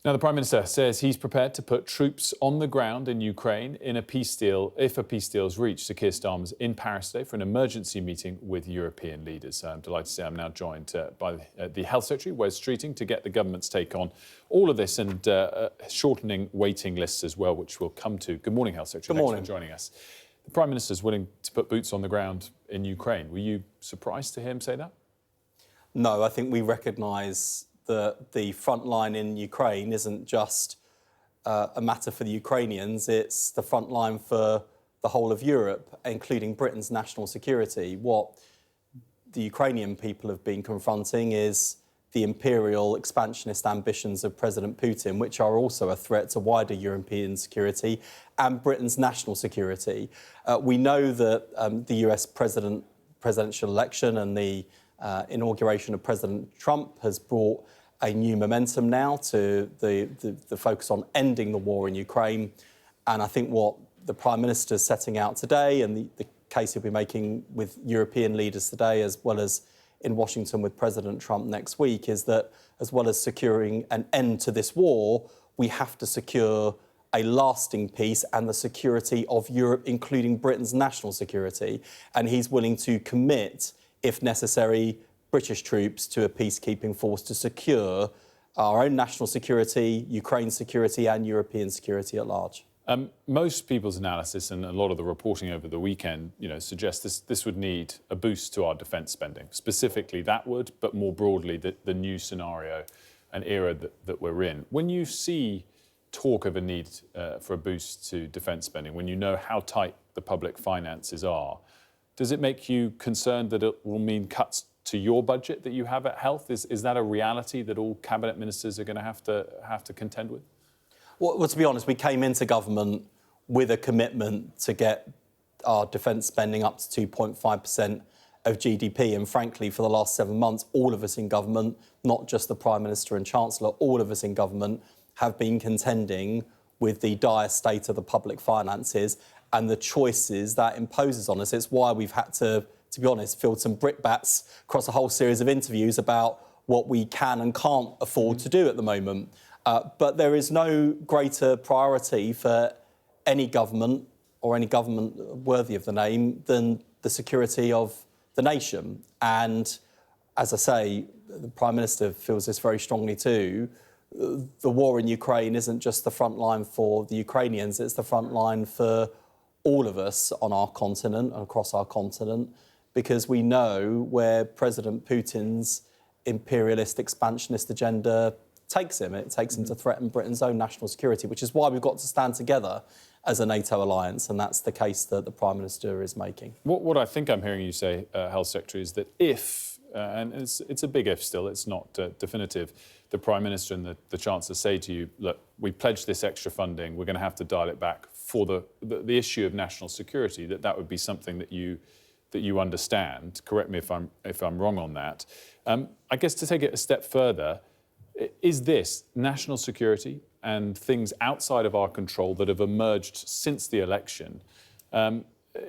Now, the Prime Minister says he's prepared to put troops on the ground in Ukraine in a peace deal, if a peace deal is reached. Sir Keir Starmer's in Paris today for an emergency meeting with European leaders. I'm delighted to say I'm now joined by the Health Secretary, Wes Streeting, to get the government's take on all of this and shortening waiting lists as well, which we'll come to. Good morning, Health Secretary. Good morning. Thanks for joining us. The Prime Minister's willing to put boots on the ground in Ukraine. Were you surprised to hear him say that? No, I think we recognise that the front line in Ukraine isn't just a matter for the Ukrainians, it's the front line for the whole of Europe, including Britain's national security. What the Ukrainian people have been confronting is the imperial expansionist ambitions of President Putin, which are also a threat to wider European security and Britain's national security. We know that the US presidential election and the inauguration of President Trump has brought a new momentum now to the focus on ending the war in Ukraine. And I think what the Prime Minister is setting out today and the case he'll be making with European leaders today, as well as in Washington with President Trump next week, is that as well as securing an end to this war, we have to secure a lasting peace and the security of Europe, including Britain's national security. And he's willing to commit, if necessary, British troops to a peacekeeping force to secure our own national security, Ukraine's security and European security at large. Most people's analysis and a lot of the reporting over the weekend, suggests this would need a boost to our defence spending. Specifically, that would, but more broadly, the new scenario and era that we're in. When you see talk of a need for a boost to defence spending, when you know how tight the public finances are, does it make you concerned that it will mean cuts to your budget that you have at Health? Is that a reality that all cabinet ministers are going to have to contend with? Well, to be honest, we came into government with a commitment to get our defence spending up to 2.5% of GDP. And frankly, for the last 7 months, all of us in government, not just the Prime Minister and Chancellor, all of us in government have been contending with the dire state of the public finances and the choices that imposes on us. It's why we've had to be honest, field some brickbats across a whole series of interviews about what we can and can't afford to do at the moment. But there is no greater priority for any government or any government worthy of the name than the security of the nation. And as I say, the Prime Minister feels this very strongly too. The war in Ukraine isn't just the front line for the Ukrainians, it's the front line for all of us on our continent and across our continent, because we know where President Putin's imperialist expansionist agenda takes him. It takes him to threaten Britain's own national security, which is why we've got to stand together as a NATO alliance, and that's the case that the Prime Minister is making. What I think I'm hearing you say, Health Secretary, is that if, and it's a big if still, it's not definitive, the Prime Minister and the Chancellor say to you, look, we pledged this extra funding, we're going to have to dial it back for the issue of national security, that would be something that you understand. Correct me if I'm wrong on that. I guess to take it a step further, is this national security and things outside of our control that have emerged since the election,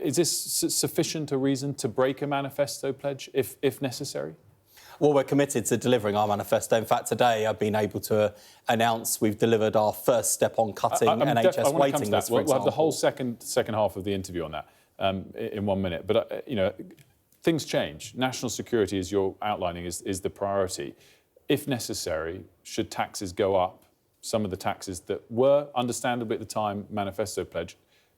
is this sufficient a reason to break a manifesto pledge if necessary? Well, we're committed to delivering our manifesto. In fact, today I've been able to announce we've delivered our first step on cutting NHS waiting lists, for example. We'll have the whole second half of the interview on that. In 1 minute. But, things change. National security, as you're outlining, is the priority. If necessary, should taxes go up, some of the taxes that were, understandably at the time, manifesto pledge,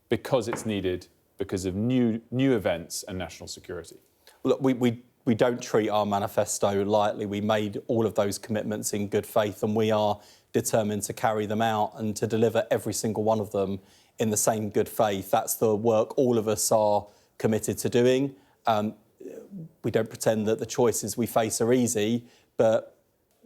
because it's needed, because of new events and national security? Look, we don't treat our manifesto lightly. We made all of those commitments in good faith, and we are determined to carry them out and to deliver every single one of them in the same good faith. That's the work all of us are committed to doing. We don't pretend that the choices we face are easy, but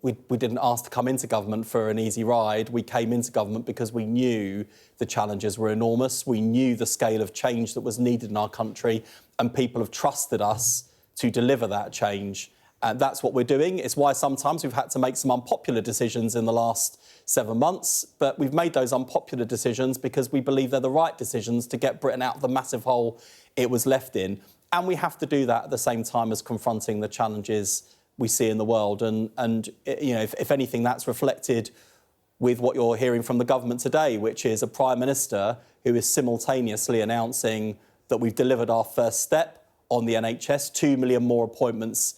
we didn't ask to come into government for an easy ride. We came into government because we knew the challenges were enormous. We knew the scale of change that was needed in our country, and people have trusted us to deliver that change. And that's what we're doing. It's why sometimes we've had to make some unpopular decisions in the last 7 months, but we've made those unpopular decisions because we believe they're the right decisions to get Britain out of the massive hole it was left in. And we have to do that at the same time as confronting the challenges we see in the world. And if anything, that's reflected with what you're hearing from the government today, which is a Prime Minister who is simultaneously announcing that we've delivered our first step on the NHS, 2 million more appointments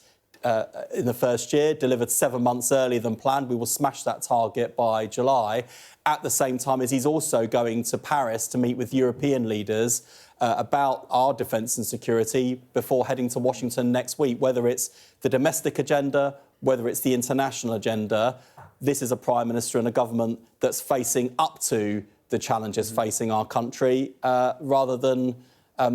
in the first year, delivered 7 months earlier than planned. We will smash that target by July, at the same time as he's also going to Paris to meet with European leaders about our defence and security before heading to Washington next week. Whether it's the domestic agenda, whether it's the international agenda, this is a Prime Minister and a government that's facing up to the challenges facing our country rather than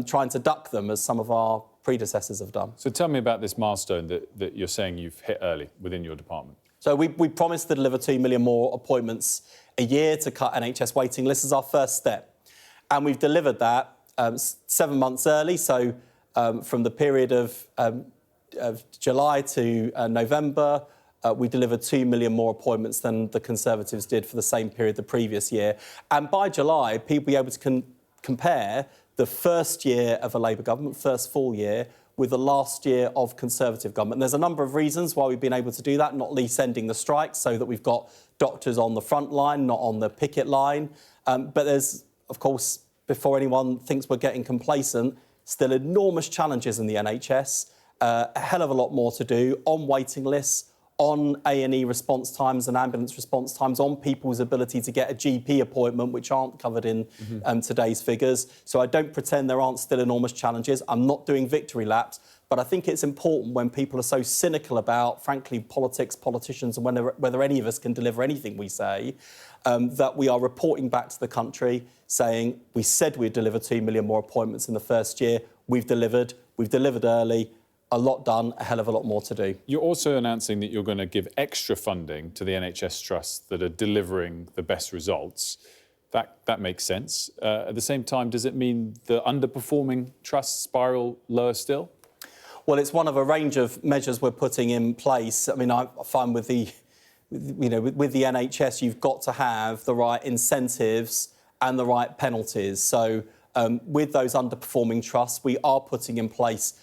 trying to duck them as some of our predecessors have done. So tell me about this milestone that you're saying you've hit early within your department. So we promised to deliver 2 million more appointments a year to cut NHS waiting lists as our first step. And we've delivered that 7 months early. So from the period of July to November, we delivered 2 million more appointments than the Conservatives did for the same period the previous year. And by July, people will be able to compare the first year of a Labour government, first full year, with the last year of Conservative government. And there's a number of reasons why we've been able to do that, not least ending the strikes so that we've got doctors on the front line, not on the picket line. But there's, of course, before anyone thinks we're getting complacent, still enormous challenges in the NHS, a hell of a lot more to do on waiting lists, on A&E response times and ambulance response times, on people's ability to get a GP appointment, which aren't covered in today's figures. So I don't pretend there aren't still enormous challenges. I'm not doing victory laps, but I think it's important when people are so cynical about, frankly, politics, politicians, and whether any of us can deliver anything we say, that we are reporting back to the country saying, we said we'd deliver 2 million more appointments in the first year. We've delivered early. A lot done, a hell of a lot more to do. You're also announcing that you're going to give extra funding to the NHS trusts that are delivering the best results. That makes sense. At the same time, does it mean the underperforming trusts spiral lower still? Well, it's one of a range of measures we're putting in place. I mean, I find with the NHS, you've got to have the right incentives and the right penalties. So with those underperforming trusts, we are putting in place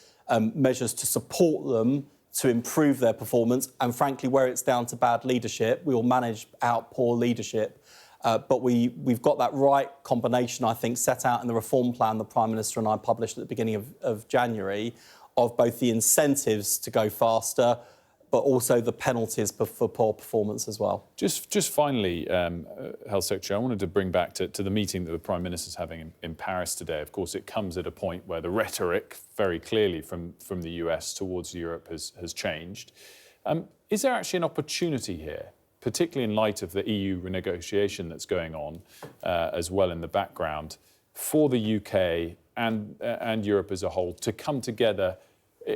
measures to support them to improve their performance. And frankly, where it's down to bad leadership, we will manage out poor leadership. But we've got that right combination, I think, set out in the reform plan the Prime Minister and I published at the beginning of January, of both the incentives to go faster, but also the penalties for poor performance as well. Just finally, Health Secretary, I wanted to bring back to the meeting that the Prime Minister's having in Paris today. Of course, it comes at a point where the rhetoric, very clearly from the US towards Europe, has changed. Is there actually an opportunity here, particularly in light of the EU renegotiation that's going on as well in the background, for the UK and Europe as a whole to come together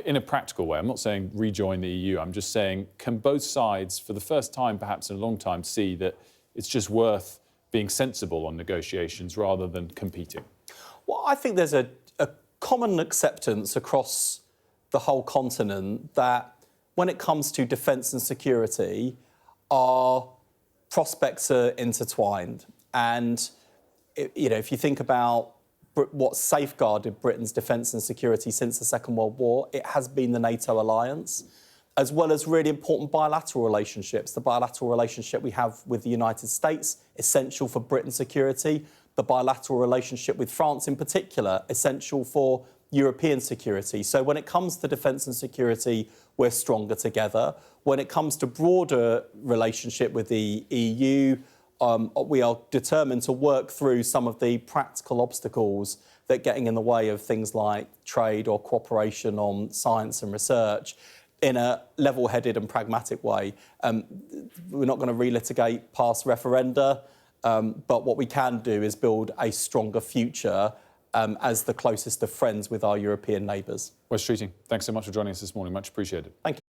in a practical way? I'm not saying rejoin the EU. I'm just saying, can both sides, for the first time perhaps in a long time, see that it's just worth being sensible on negotiations rather than competing? Well, I think there's a common acceptance across the whole continent that when it comes to defence and security, our prospects are intertwined. And, if you think about what safeguarded Britain's defence and security since the Second World War, it has been the NATO alliance, as well as really important bilateral relationships. The bilateral relationship we have with the United States, essential for Britain's security. The bilateral relationship with France in particular, essential for European security. So when it comes to defence and security, we're stronger together. When it comes to broader relationship with the EU, we are determined to work through some of the practical obstacles that are getting in the way of things like trade or cooperation on science and research in a level-headed and pragmatic way. We're not going to relitigate past referenda, but what we can do is build a stronger future as the closest of friends with our European neighbours. Wes Streeting, thanks so much for joining us this morning. Much appreciated. Thank you.